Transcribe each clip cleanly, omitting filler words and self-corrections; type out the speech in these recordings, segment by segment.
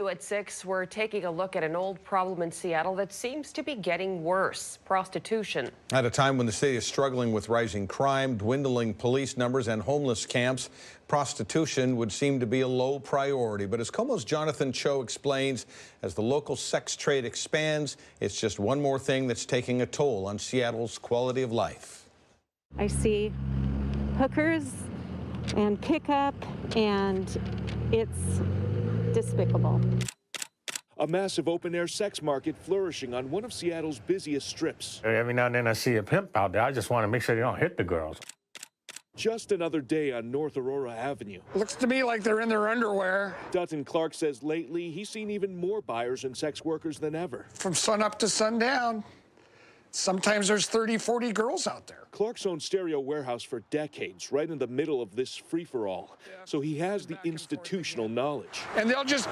At 6, we're taking a look at an old problem in Seattle that seems to be getting worse: prostitution. At a time when the city is struggling with rising crime, dwindling police numbers, and homeless camps, prostitution would seem to be a low priority. But as KOMO's Jonathan Cho explains, as the local sex trade expands, it's just one more thing that's taking a toll on Seattle's quality of life. I see hookers and pickup, and it's despicable. A massive open-air sex market flourishing on one of Seattle's busiest strips. Every now and then I see a pimp out there. I just want to make sure they don't hit the girls. Just another day on North Aurora Avenue. Looks to me like they're in their underwear. Dutton Clark says lately he's seen even more buyers and sex workers than ever. From sun up to sundown. Sometimes there's 30, 40 girls out there. Clark's owned Stereo Warehouse for decades, right in the middle of this free-for-all. So he has the institutional knowledge. And they'll just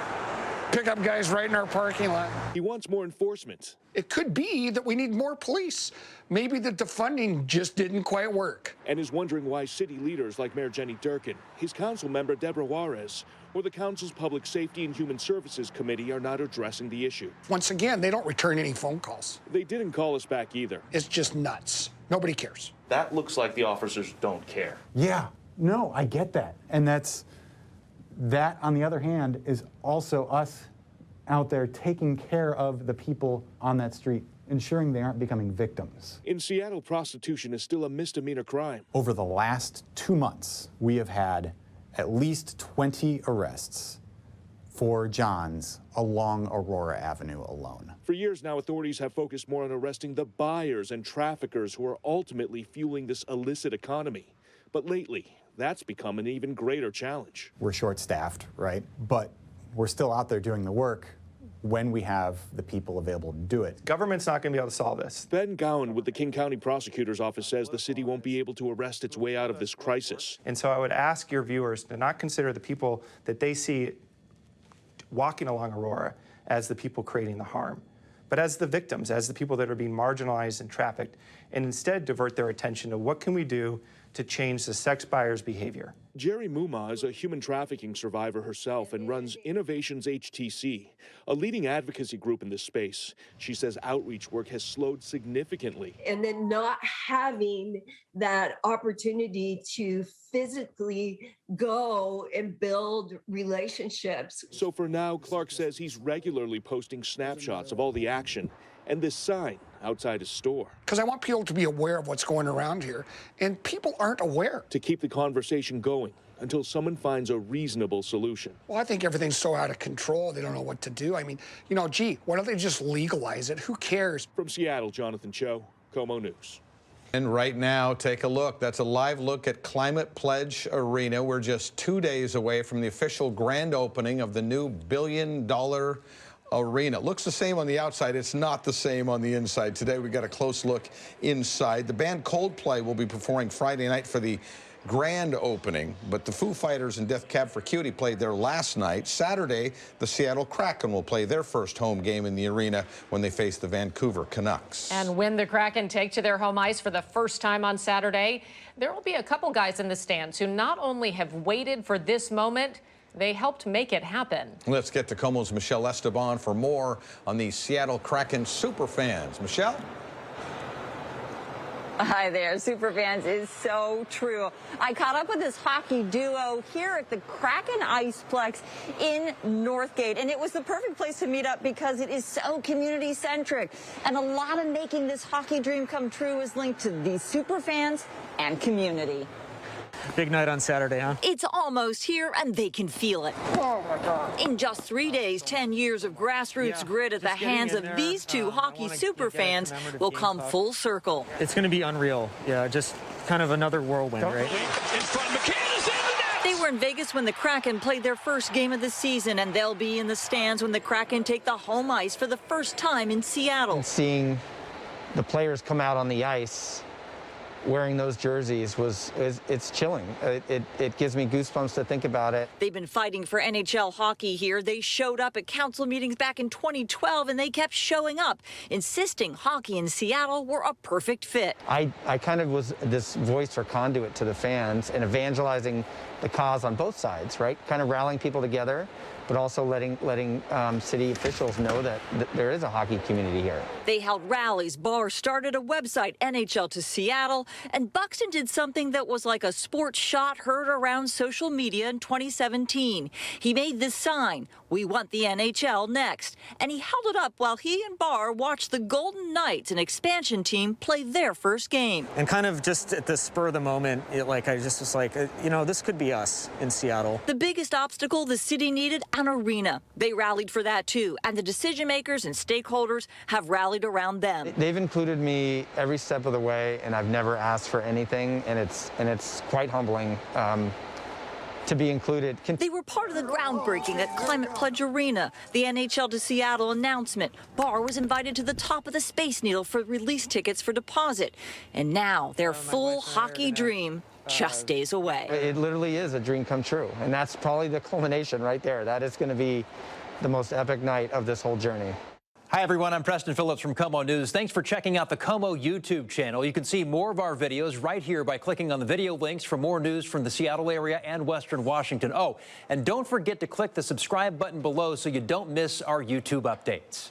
pick up guys right in our parking lot. He wants more enforcement. It could be that we need more police. Maybe that the funding just didn't quite work. And is wondering why city leaders like Mayor Jenny Durkin, his council member Deborah Juarez, or the council's Public Safety and Human Services Committee are not addressing the issue. Once again, they don't return any phone calls. They didn't call us back either. It's just nuts. Nobody cares. That looks like the officers don't care. Yeah, no, I get that. And that, on the other hand, is also us out there taking care of the people on that street, ensuring they aren't becoming victims. In Seattle, prostitution is still a misdemeanor crime. Over the last 2 months, we have had at least 20 arrests for Johns along Aurora Avenue alone. For years now, authorities have focused more on arresting the buyers and traffickers who are ultimately fueling this illicit economy. But lately, that's become an even greater challenge. We're short-staffed, right? But we're still out there doing the work when we have the people available to do it. Government's not going to be able to solve this. Ben Gowan with the King County Prosecutor's Office says the city won't be able to arrest its way out of this crisis. And so I would ask your viewers to not consider the people that they see walking along Aurora as the people creating the harm, but as the victims, as the people that are being marginalized and trafficked, and instead divert their attention to what can we do to change the sex buyer's behavior. Jerry Muma is a human trafficking survivor herself and runs Innovations HTC, a leading advocacy group in this space. She says outreach work has slowed significantly. And then not having that opportunity to physically go and build relationships. So for now, Clark says he's regularly posting snapshots of all the action and this sign outside his store. Because I want people to be aware of what's going around here, and people aren't aware. To keep the conversation going until someone finds a reasonable solution. Well, I think everything's so out of control, they don't know what to do. I mean, you know, gee, why don't they just legalize it? Who cares? From Seattle, Jonathan Cho, KOMO News. And right now, take a look. That's a live look at Climate Pledge Arena. We're just 2 days away from the official grand opening of the new billion-dollar arena. It looks the same on the outside. It's not the same on the inside. Today we got a close look inside. The band Coldplay will be performing Friday night for the grand opening, but the Foo Fighters and Death Cab for Cutie played there last night. Saturday, the Seattle Kraken will play their first home game in the arena when they face the Vancouver Canucks. And when the Kraken take to their home ice for the first time on Saturday, there will be a couple guys in the stands who not only have waited for this moment, they helped make it happen. Let's get to KOMO's Michelle Esteban for more on these Seattle Kraken superfans. Michelle? Hi there, superfans is so true. I caught up with this hockey duo here at the Kraken Iceplex in Northgate, and it was the perfect place to meet up because it is so community-centric. And a lot of making this hockey dream come true is linked to these superfans and community. Big night on Saturday, huh? It's almost here, and they can feel it. Oh, my God. In just 3 days, 10 years of grassroots grit at the hands of these two hockey superfans will come full circle. It's going to be unreal. Yeah, just kind of another whirlwind, right? They were in Vegas when the Kraken played their first game of the season, and they'll be in the stands when the Kraken take the home ice for the first time in Seattle. And seeing the players come out on the ice wearing those jerseys it's chilling. It gives me goosebumps to think about it. They've been fighting for NHL hockey here. They showed up at council meetings back in 2012, and they kept showing up, insisting hockey in Seattle were a perfect fit. I kind of was this voice or conduit to the fans and evangelizing cause on both sides, right? Kind of rallying people together, but also letting city officials know that there is a hockey community here. They held rallies, bars, started a website, NHL to Seattle, and Buxton did something that was like a sports shot heard around social media in 2017. He made this sign, "We want the NHL next," and he held it up while he and Barr watched the Golden Knights, an expansion team, play their first game. And kind of just at the spur of the moment, I just was like, you know, this could be us in Seattle. The biggest obstacle the city needed, an arena. They rallied for that too, and the decision makers and stakeholders have rallied around them. They've included me every step of the way, and I've never asked for anything, and it's quite humbling to be included. They were part of the groundbreaking at Climate Pledge Arena, the NHL to Seattle announcement. Barr was invited to the top of the Space Needle for release tickets for deposit, and now their full hockey dream just days away. It literally is a dream come true, and that's probably the culmination right there. That is going to be the most epic night of this whole journey. Hi, everyone. I'm Preston Phillips from KOMO News. Thanks for checking out the KOMO YouTube channel. You can see more of our videos right here by clicking on the video links for more news from the Seattle area and Western Washington. Oh, and don't forget to click the subscribe button below so you don't miss our YouTube updates.